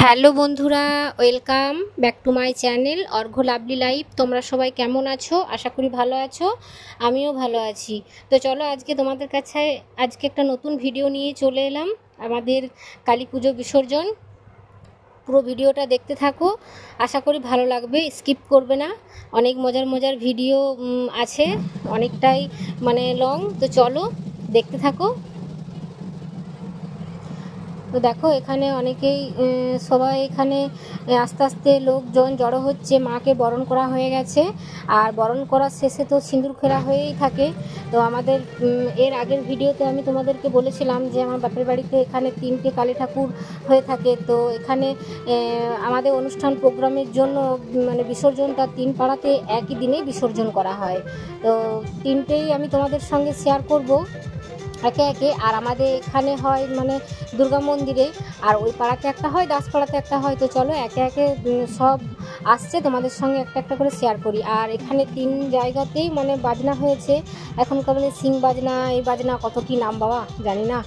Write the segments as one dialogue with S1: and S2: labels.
S1: Hello বন্ধুরা, welcome back to my channel Argha lovely life. তোমরা সবাই কেমন আছো? আশা করি ভালো আছো, আমিও ভালো আছি। তো চলো আজকে তোমাদের কাছে একটা নতুন ভিডিও নিয়ে চলে এলাম। আমাদের কালী পুজো বিসর্জন। পুরো ভিডিওটা দেখতে থাকো, আশা করি ভালো লাগবে, স্কিপ করবে না। অনেক মজার মজার ভিডিও আছে, অনেকটাই লং। তো চলো দেখতে থাকো। তো দেখো এখানে অনেকেই সবাই এখানে আস্তে আস্তে লোকজন জড়ো হচ্ছে। মাকে বরণ করা হয়ে গেছে, আর বরণ করার শেষে তো সিঁদুর খেলা হয়েই থাকে। তো আমাদের এর আগের ভিডিওতে আমি তোমাদেরকে বলেছিলাম যে আমার বাপের বাড়িতে এখানে 3টে কালী ঠাকুর হয়ে থাকে। তো এখানে আমাদের অনুষ্ঠান প্রোগ্রামের জন্য বিসর্জনটা 3 পাড়াতে একই দিনে বিসর্জন করা হয়। তো 3টেই আমি তোমাদের সঙ্গে শেয়ার করব একে একে। আর আমাদের এখানে হয় দুর্গা মন্দিরে, আর ওই পাড়াতে একটা হয়, দাসপাড়াতে একটা হয়। তো চলো একে একে সব আসছে, তোমাদের সঙ্গে একটা একটা করে শেয়ার করি। আর এখানে 3 জায়গাতেই বাজনা হয়েছে এখনকার, সিং বাজনা, এই বাজনা, কত কী নাম বাবা জানি না।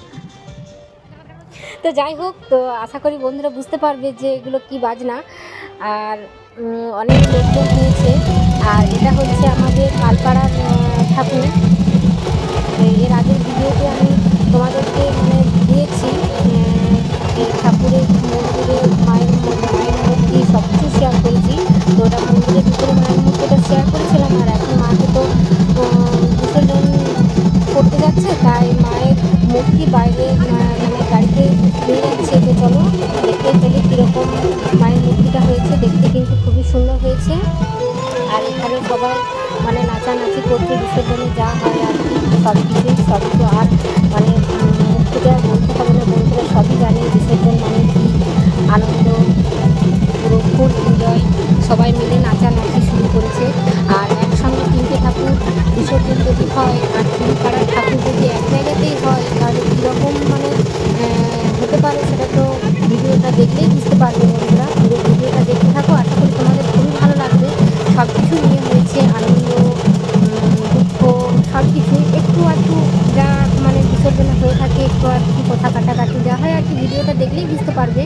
S1: তো যাই হোক, তো আশা করি বন্ধুরা বুঝতে পারবে যে এগুলো কি বাজনা। আর অনেক লোকজন হয়েছে। আর এটা হচ্ছে আমাদের পালপাড়ার ঠাকুর। এর আগের ভিডিওতে আমি তোমাদেরকে দিয়েছি ঠাকুরের মন্দিরে মায়ের মূর্তি সব কিছু শেয়ার করেছি। তো ওটা মন্দিরের ভিতরে মায়ের মূর্তিটা শেয়ার করেছিলাম। আর এখন মাকে তো বিসর্জন করতে যাচ্ছে, তাই মায়ের মূর্তি বাইরে গাড়িতে নিয়ে যাচ্ছে। তো চলো দেখতে পেলে কীরকম মায়ের মূর্তিটা হয়েছে, দেখতে কিন্তু খুবই সুন্দর হয়েছে। আর এখানে সবাই নাচানাচি করতে, বিসর্জনে যা হয় আর কি সবই তো আর মুক্তিটা বলতে হবে না, বন্ধুরা সবই জানে বিসর্জন কী আনন্দ, পুরো ফুল এনজয়, সবাই মিলে নাচানাচি শুরু করেছে। আর একসঙ্গে 3টে ঠাকুর বিসর্জন যদি হয় আর 3 পাড়ার ঠাকুর যদি এক জায়গাতেই হয়, তাহলে কীরকম হতে পারে সেটা তো ভিডিওটা দেখলেই বুঝতে পারবে বন্ধুরা। পুরো ভিডিওটা দেখতে থাকো, আশা করি তোমাদের খুবই ভালো লাগবে। সব কিছু নিয়ে হয়েছে, আনন্দ, দুঃখ, সব কিছুই একটু আধটু যা বিসর্জনে হয়ে থাকে, একটু আধটু কথা কাটাকাটি যা হয় আর কি, ভিডিওটা দেখলেই বুঝতে পারবে।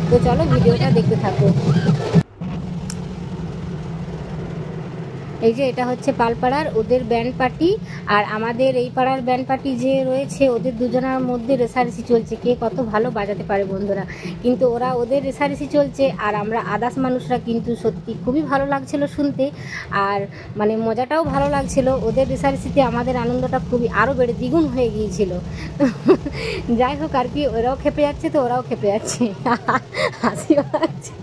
S1: তো চলো ভিডিওটা দেখতে থাকো। এই যে এটা হচ্ছে পালপাড়ার ওদের ব্যান্ড পার্টি, আর আমাদের এই পাড়ার ব্যান্ড পার্টি যে রয়েছে, ওদের দুজনের মধ্যে রেসারেসি চলছে কে কত ভালো বাজাতে পারে বন্ধুরা। কিন্তু ওদের রেসারেসি চলছে, আর আমরা আদার্স মানুষরা কিন্তু সত্যি খুবই ভালো লাগছিল শুনতে। আর মজাটাও ভালো লাগছিল। ওদের রেসারেসিতে আমাদের আনন্দটা খুবই আরও বেড়ে দ্বিগুণ হয়ে গিয়েছিল। যাই হোক আর কি, ওরাও খেপে যাচ্ছে তো ওরাও খেপে যাচ্ছে, হাসি পাচ্ছে।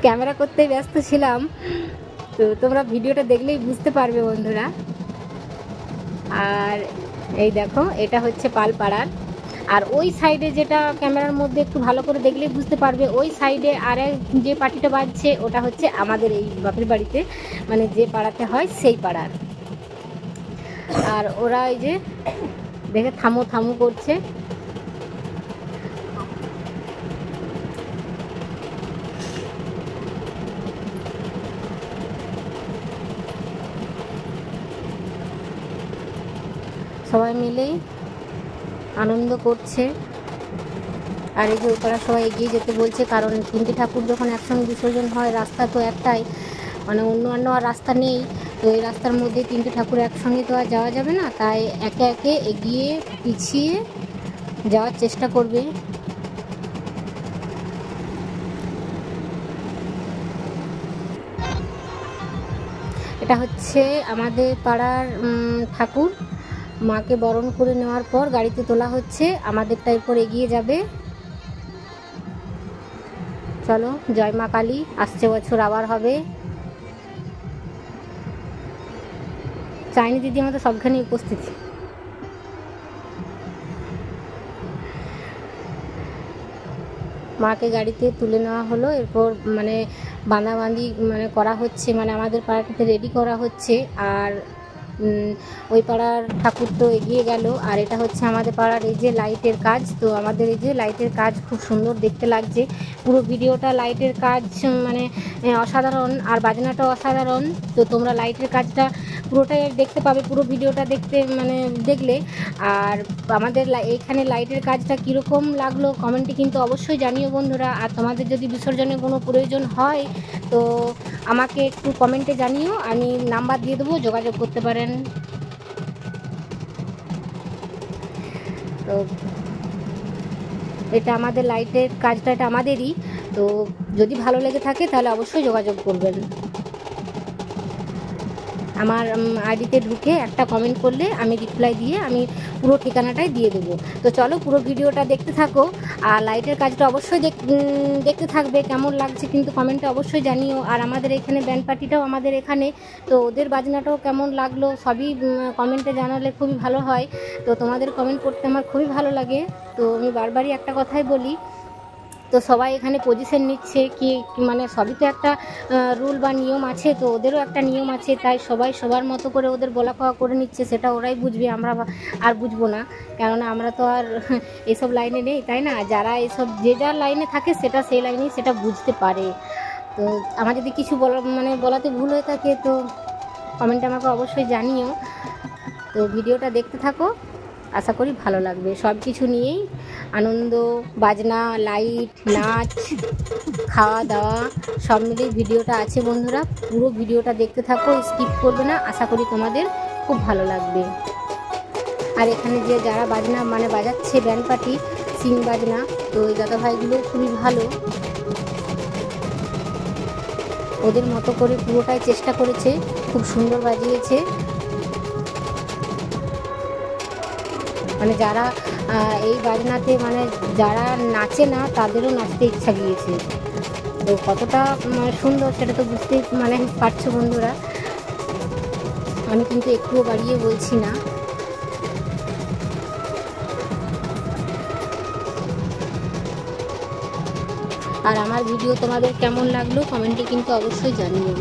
S1: ক্যামেরা করতেই ব্যস্ত ছিলাম, তো তোমরা ভিডিওটা দেখলেই বুঝতে পারবে বন্ধুরা। আর এই দেখো এটা হচ্ছে পালপাড়ার। আর ওই সাইডে যেটা ক্যামেরার মধ্যে একটু ভালো করে দেখলেই বুঝতে পারবে, ওই সাইডে আরেক যে পার্টিটা বাজছে ওটা হচ্ছে আমাদের এই বাপের বাড়িতে, যে পাড়াতে হয় সেই পাড়ার। আর ওরা এই যে দেখে থামো থামো করছে। সবাই মিলেই আনন্দ করছে। আর এই যে ওপারা সবাই এগিয়ে যেতে বলছে, কারণ 3টে ঠাকুর যখন একসঙ্গে বিসর্জন হয়, রাস্তা তো একটাই, অন্য আর রাস্তা নেই। তো এই রাস্তার মধ্যে 3টে ঠাকুর একসঙ্গে তো আর যাওয়া যাবে না, তাই একে একে এগিয়ে পিছিয়ে যাওয়ার চেষ্টা করবে। এটা হচ্ছে আমাদের পাড়ার ঠাকুর। মাকে বরণ করে নেওয়ার পর গাড়িতে তোলা হচ্ছে, আমাদেরটা এরপর এগিয়ে যাবে। চলো, জয় মা কালী, আসছে বছর আবার হবে। চাইনি দিদি আমাদের সবখানে উপস্থিত। মাকে গাড়িতে তুলে নেওয়া হলো, এরপর বাঁধাবাঁধি করা হচ্ছে, আমাদের পাড়াটাতে রেডি করা হচ্ছে। আর ওই পাড়ার ঠাকুর তো এগিয়ে গেল, আর এটা হচ্ছে আমাদের পাড়ার এই যে লাইটের কাজ। তো আমাদের এই যে লাইটের কাজ খুব সুন্দর দেখতে লাগছে, পুরো ভিডিওটা লাইটের কাজ মানে অসাধারণ, আর বাজনাটাও অসাধারণ। তো তোমরা লাইটের কাজটা পুরোটাই দেখতে পাবে, পুরো ভিডিওটা দেখতে মানে দেখলে। আর আমাদের এইখানে লাইটের কাজটা কীরকম লাগলো কমেন্টে কিন্তু অবশ্যই জানিও বন্ধুরা। আর তোমাদের যদি বিসর্জনের কোনো প্রয়োজন হয় তো আমাকে একটু কমেন্টে জানিও, আমি নাম্বার দিয়ে দেবো, যোগাযোগ করতে পারেন। তো এটা আমাদের লাইটের কাজটা, এটা আমাদেরই। তো যদি ভালো লেগে থাকে তাহলে অবশ্যই যোগাযোগ করবেন। আমার আইডিতে ঢুকে একটা কমেন্ট করলে আমি রিপ্লাই দিয়ে আমি পুরো ঠিকানাটাই দিয়ে দেবো। তো চলো পুরো ভিডিওটা দেখতে থাকো, আর লাইটের কাজটা অবশ্যই দেখতে থাকবে। কেমন লাগছে কিন্তু কমেন্টে অবশ্যই জানিও। আর আমাদের এখানে ব্যান্ড পার্টিটাও আমাদের এখানে, তো ওদের বাজনাটাও কেমন লাগলো সবই কমেন্টে জানালে খুবই ভালো হয়। তো তোমাদের কমেন্ট করতে আমার খুবই ভালো লাগে। তো আমি বারবারই একটা কথাই বলি, তো সবাই এখানে পজিশন নিচ্ছে কি মানে সবই তো একটা রুল বা নিয়ম আছে, তো ওদেরও একটা নিয়ম আছে, তাই সবাই সবার মতো করে ওদের বলা কওয়া করে নিচ্ছে, সেটা ওরাই বুঝবে, আমরা আর বুঝবো না। কেননা আমরা তো আর এসব লাইনে নেই, তাই না? যারা এসব যে যার লাইনে থাকে সেটা সেই লাইনেই সেটা বুঝতে পারে। তো আমার যদি কিছু বলাতে ভুল হয়ে থাকে তো কমেন্টে আমাকে অবশ্যই জানিও। তো ভিডিওটা দেখতে থাকো, আশা করি ভালো লাগবে। সব কিছু নিয়েই আনন্দ, বাজনা, লাইট, নাচ, খাওয়া দাওয়া সব মিলিয়ে ভিডিওটা আছে বন্ধুরা। পুরো ভিডিওটা দেখতে থাকো, স্কিপ করবে না, আশা করি তোমাদের খুব ভালো লাগবে। আর এখানে যে যারা বাজনা বাজাচ্ছে ব্যান্ড পার্টি, সিং বাজনা, তো ওই দাদা ভাইগুলো খুবই ভালো, ওদের মতো করে পুরোটাই চেষ্টা করেছে, খুব সুন্দর বাজিয়েছে। যারা এই বাজনাতে যারা নাচে না তাদেরও নাচতে ইচ্ছা গিয়েছে। তো কতটা সুন্দর সেটা তো বুঝতেই পারছো বন্ধুরা, আমি কিন্তু একটুও বাড়িয়ে বলছি না। আর আমার ভিডিও তোমাদের কেমন লাগলো কমেন্টে কিন্তু অবশ্যই জানিও।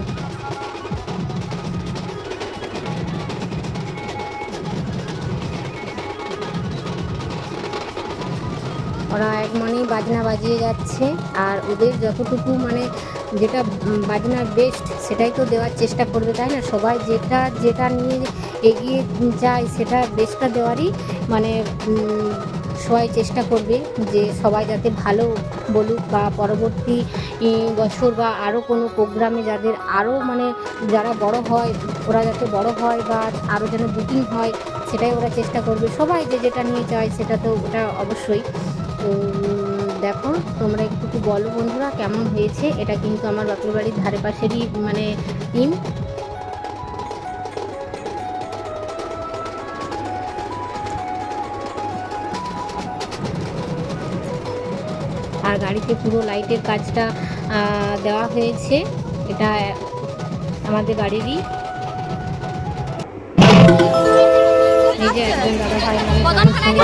S1: ওরা এক মনেই বাজনা বাজিয়ে যাচ্ছে, আর ওদের যতটুকু যেটা বাজনার বেস্ট সেটাই তো দেওয়ার চেষ্টা করবে, তাই না? সবাই যেটা নিয়ে এগিয়ে যায় সেটা বেস্টটা দেওয়ারই সবাই চেষ্টা করবে, যে সবাই যাতে ভালো বলুক, বা পরবর্তী বছর বা আরও কোনো প্রোগ্রামে যাদের আরও যারা বড় হয় ওরা যাতে বড় হয়, বা আরও যেন বুকিং হয় সেটাই ওরা চেষ্টা করবে। সবাই যেটা নিয়ে চায় সেটা তো ওটা অবশ্যই। তো দেখো তোমরা একটু বলো বন্ধুরা কেমন হয়েছে। এটা কিন্তু আমার বাপের বাড়ির ধারে পাশেরই টিম। আর গাড়িতে পুরো লাইটের কাজটা দেওয়া হয়েছে, এটা আমাদের গাড়িরই। এই যে একজন দাদা ভাই মাঝখানে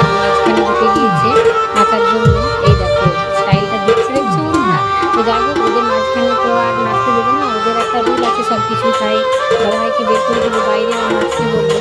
S1: ঢুকে গিয়েছে নাচার জন্য। এই দেখো স্টাইলটা দেখছো বন্ধুরা। তো যাই হোক, ওদের মাঝখানে তো আর নাচতে দেবে না, ওদের একটা রুল আছে সব কিছু, তাই দাদা ভাইকে বের করে দেবো বাইরে, আর নাচতে বলবো।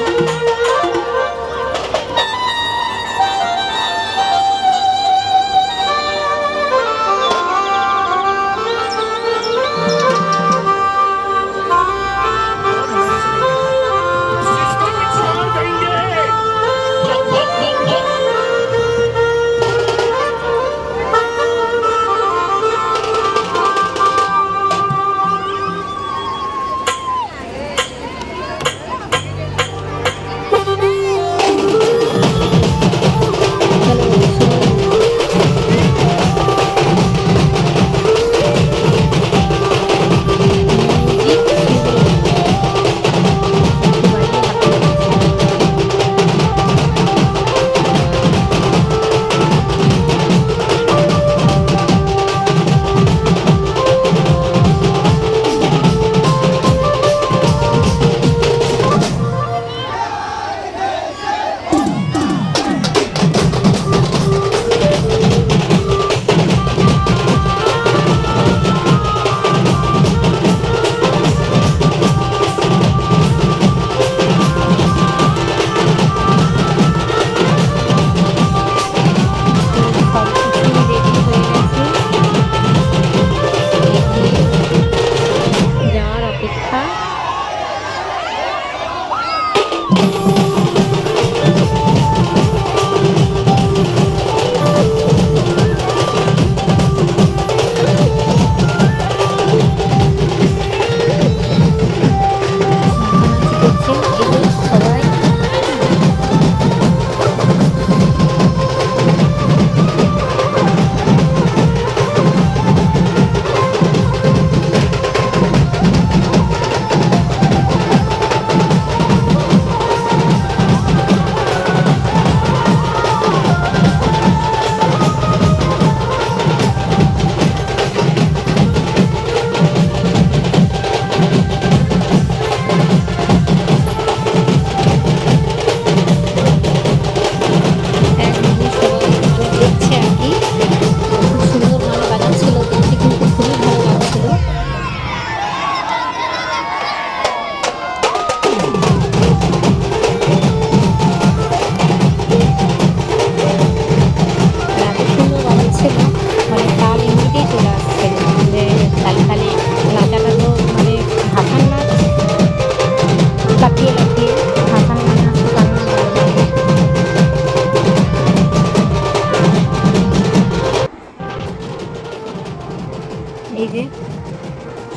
S1: যে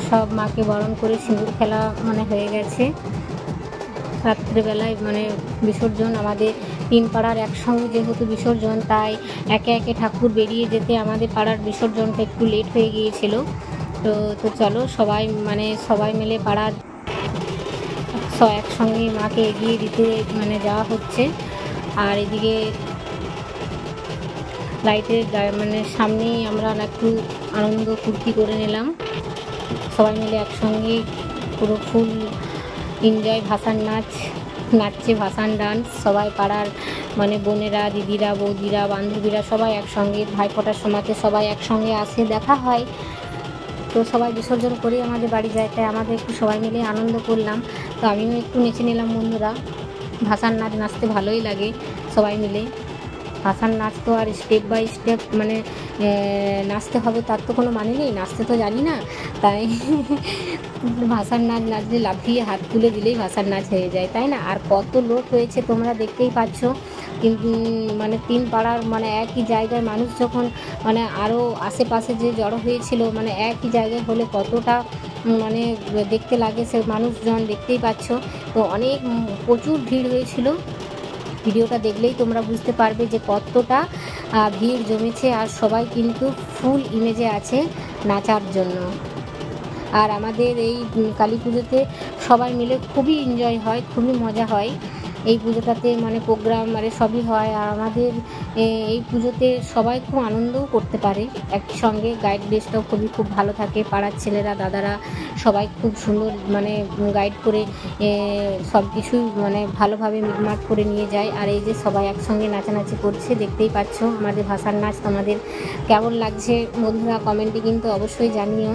S1: সব মাকে বরণ করে সিঁদুর খেলা মানে হয়ে গেছে। রাত্রেবেলায় মানে বিসর্জন, আমাদের 3 পাড়ার একসঙ্গে যেহেতু বিসর্জন, তাই একে একে ঠাকুর বেরিয়ে যেতে আমাদের পাড়ার বিসর্জনটা একটু লেট হয়ে গিয়েছিল। তো চলো সবাই মিলে পাড়ার একসঙ্গে মাকে এগিয়ে দিতে মানে যাওয়া হচ্ছে। আর এদিকে লাইটের মানে সামনেই আমরা একটু আনন্দ ফুর্তি করে নিলাম সবাই মিলে একসঙ্গে, পুরো ফুল এনজয়। ভাসান নাচছে, ভাসান ডান্স, সবাই পাড়ার মানে বোনেরা, দিদিরা, বৌদিরা, বান্ধবীরা সবাই একসঙ্গে। ভাইফোঁটার সময়তে সবাই একসঙ্গে আসে, দেখা হয়। তো সবাই বিসর্জন করে আমাদের বাড়ি যায়, তাই আমাদের একটু সবাই মিলে আনন্দ করলাম। তো আমিও একটু নেচে নিলাম বন্ধুরা। ভাসান নাচ নাচতে ভালোই লাগে সবাই মিলে। ভাসান নাচ তো আর স্টেপ বাই স্টেপ মানে নাচতে হবে তার তো কোনো মানে নেই, নাচতে তো জানি না, তাই ভাসান নাচ নাচলে লাফিয়ে হাত তুলে দিলেই ভাসান নাচ হয়ে যায়, তাই না? আর কত লোক হয়েছে তোমরা দেখতেই পাচ্ছ। কিন্তু মানে 3 পাড়ার মানে একই জায়গায় মানুষ যখন মানে আরও আশেপাশে যে জড়ো হয়েছিল, মানে একই জায়গায় হলে কতটা মানে দেখতে লাগে সে মানুষজন, দেখতেই পাচ্ছ। তো অনেক প্রচুর ভিড় হয়েছিল। ভিডিওটা দেখলেই তোমরা বুঝতে পারবে যে কতটা ভিড় জমেছে, আর সবাই কিন্তু ফুল ইমেজে আছে নাচার জন্য। আর আমাদের এই কালী পুজোতে সবাই মিলে খুবই এনজয় হয়, খুবই মজা হয়। এই পুজোটাতে মানে প্রোগ্রাম মানে সবই হয়। আর আমাদের এই পুজোতে সবাই খুব আনন্দও করতে পারে একসঙ্গে। গাইড বেসটাও খুব ভালো থাকে, পাড়ার ছেলেরা, দাদারা সবাই খুব সুন্দর মানে গাইড করে সব কিছুই মানে ভালোভাবে মিটমাট করে নিয়ে যায়। আর এই যে সবাই একসঙ্গে নাচানাচি করছে, দেখতেই পাচ্ছ আমাদের ভাসান নাচ। তোমাদের কেমন লাগছে বন্ধুরা কমেন্টে কিন্তু অবশ্যই জানিও।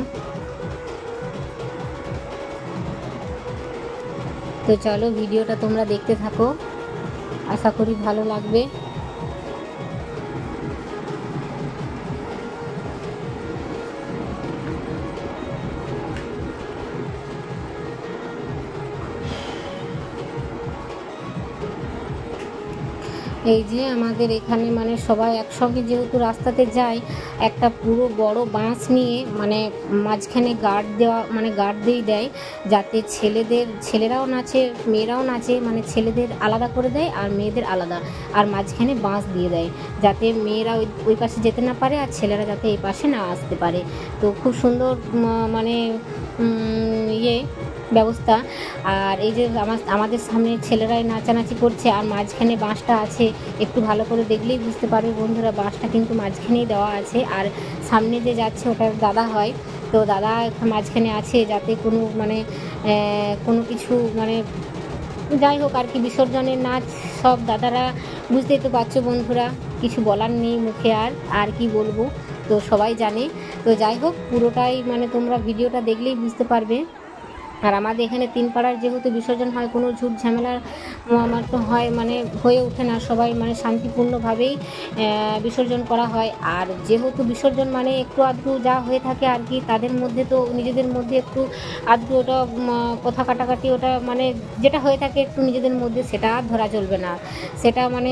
S1: তো চলো ভিডিওটা তোমরা দেখতে থাকো, আশা করি ভালো লাগবে। এই যে আমাদের এখানে মানে সবাই একসঙ্গে যেহেতু রাস্তাতে যায়, একটা পুরো বড় বাঁশ নিয়ে মানে মাঝখানে গার্ড দিয়ে দেয়, যাতে ছেলেরাও নাচে, মেয়েরাও নাচে, মানে ছেলেদের আলাদা করে দেয় আর মেয়েদের আলাদা। আর মাঝখানে বাঁশ দিয়ে দেয় যাতে মেয়েরা ওই পাশে যেতে না পারে আর ছেলেরা যাতে এই পাশে না আসতে পারে। তো খুব সুন্দর মানে ব্যবস্থা। আর এই যে আমাদের সামনে ছেলেরাই নাচানাচি করছে, আর মাঝখানে বাঁশটা আছে, একটু ভালো করে দেখলেই বুঝতে পারবে বন্ধুরা, বাঁশটা কিন্তু মাঝখানেই দেওয়া আছে। আর সামনে যে যাচ্ছে ওটা দাদা হয়, তো দাদা মাঝখানে আছে যাতে কোনো কিছু মানে যাই হোক আর কি, বিসর্জনের নাচ সব দাদারা, বুঝতেই তো পারছো বন্ধুরা, কিছু বলার নেই মুখে, আর কি বলবো, তো সবাই জানে। তো যাই হোক পুরোটাই মানে তোমরা ভিডিওটা দেখলেই বুঝতে পারবে। আর আমাদের এখানে 3 পাড়ার যেহেতু বিসর্জন হয়, কোনো ঝুট ঝামেলার হয় মানে হয়ে ওঠে না, সবাই মানে শান্তিপূর্ণভাবেই বিসর্জন করা হয়। আর যেহেতু বিসর্জন মানে একটু আধটু যা হয়ে থাকে আর কি, তাদের মধ্যে তো নিজেদের মধ্যে একটু আধটু ওটা কথা কাটাকাটি, ওটা মানে যেটা হয়ে থাকে একটু নিজেদের মধ্যে, সেটা আর ধরা চলবে না। সেটা মানে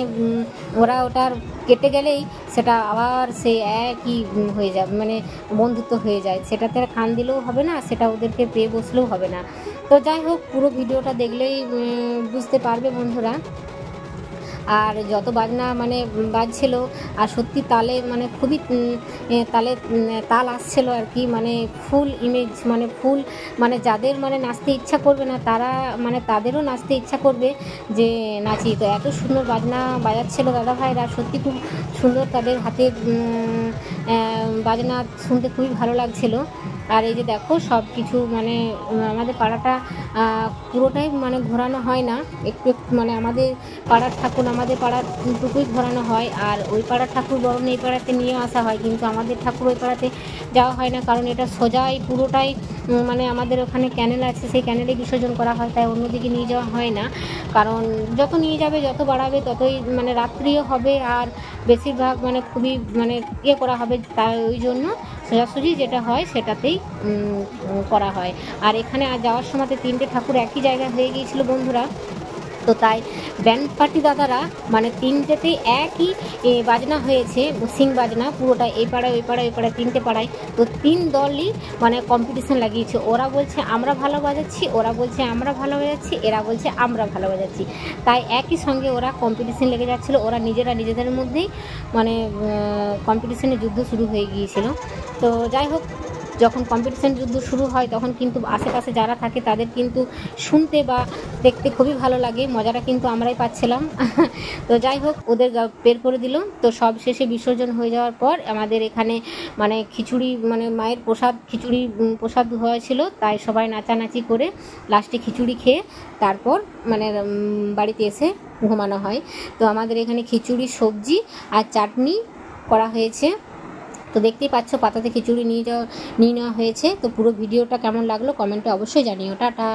S1: ওটার কেটে গেলেই সেটা আবার সেই একই হয়ে যাবে, মানে বন্ধুত্ব হয়ে যায়, সেটাতে আর কান দিলেও হবে না, সেটা ওদেরকে পেয়ে বসলেও হবে না। তো যাই হোক পুরো ভিডিওটা দেখলেই বুঝতে পারবে বন্ধুরা। আর যত বাজনা মানে বাজছিল, আর সত্যি তালে মানে খুবই তাল আসছিল আর কি, মানে ফুল ইমেজ, মানে ফুল মানে যাদের মানে নাচতে ইচ্ছা করবে না তারা মানে তাদেরও নাচতে ইচ্ছা করবে যে নাচি। তো এত সুন্দর বাজনা বাজাচ্ছিল দাদা ভাইরা, সত্যি খুব সুন্দর, তাদের হাতে বাজনা শুনতে খুবই ভালো লাগছিল। আর এই যে দেখো সব কিছু মানে আমাদের পাড়াটা পুরোটাই মানে ঘোরানো হয় না, একটু মানে আমাদের পাড়ার ঠাকুর আমাদের পাড়ার টুকুই ঘোরানো হয়, আর ওই পাড়ার ঠাকুর বরং এই পাড়াতে নিয়ে আসা হয়, কিন্তু আমাদের ঠাকুর ওই পাড়াতে যাওয়া হয় না, কারণ এটা সোজাই পুরোটাই মানে আমাদের ওখানে ক্যানেল আছে, সেই ক্যানেলে বিসর্জন করা হয়, তাই অন্যদিকে নিয়ে যাওয়া হয় না। কারণ যত নিয়ে যাবে যত বাড়াবে ততই মানে রাত্রিও হবে, আর বেশিরভাগ মানে খুবই মানে করা হবে, তাই ওই জন্য সোজাসুজি যেটা হয় সেটাতেই করা হয়। আর এখানে যাওয়ার সময় 3টে ঠাকুর একই জায়গায় হয়ে গিয়েছিল বন্ধুরা, তো তাই ব্যান্ড পার্টি দাদারা মানে তিনটেতেই একই বাজনা হয়েছে, সিং বাজনা পুরোটা, এই পাড়ায় ওই পাড়ায় ওই পাড়ায় 3টে পাড়ায়। তো 3 দলই মানে কম্পিটিশন লাগিয়েছে, ওরা বলছে আমরা ভালো বাজাচ্ছি, ওরা বলছে আমরা ভালো বাজাচ্ছি, এরা বলছে আমরা ভালো বাজাচ্ছি। তাই একই সঙ্গে ওরা কম্পিটিশন লেগে যাচ্ছিলো, ওরা নিজেদের মধ্যেই মানে কম্পিটিশনের যুদ্ধ শুরু হয়ে গিয়েছিল। তো যাই হোক, যখন কম্পিটিশন যুদ্ধ শুরু হয় তখন কিন্তু আশেপাশে যারা থাকে তাদের কিন্তু শুনতে বা দেখতে খুবই ভালো লাগে, মজাটা কিন্তু আমরাই পাচ্ছিলাম। তো যাই হোক, ওদের বের করে দিল। তো সব শেষে বিসর্জন হয়ে যাওয়ার পর আমাদের এখানে মানে খিচুড়ি, মানে মায়ের প্রসাদ, খিচুড়ি প্রসাদ হয়েছিল, তাই সবাই নাচানাচি করে লাস্টে খিচুড়ি খেয়ে তারপর মানে বাড়িতে এসে ঘুমানো হয়। তো আমাদের এখানে খিচুড়ি, সবজি আর চাটনি করা হয়েছে। তো দেখতেই পাচ্ছ পাতাতে খিচুড়ি নিয়ে নেওয়া হয়েছে। তো পুরো ভিডিওটা কেমন লাগলো কমেন্টে অবশ্যই জানিও। টাটা।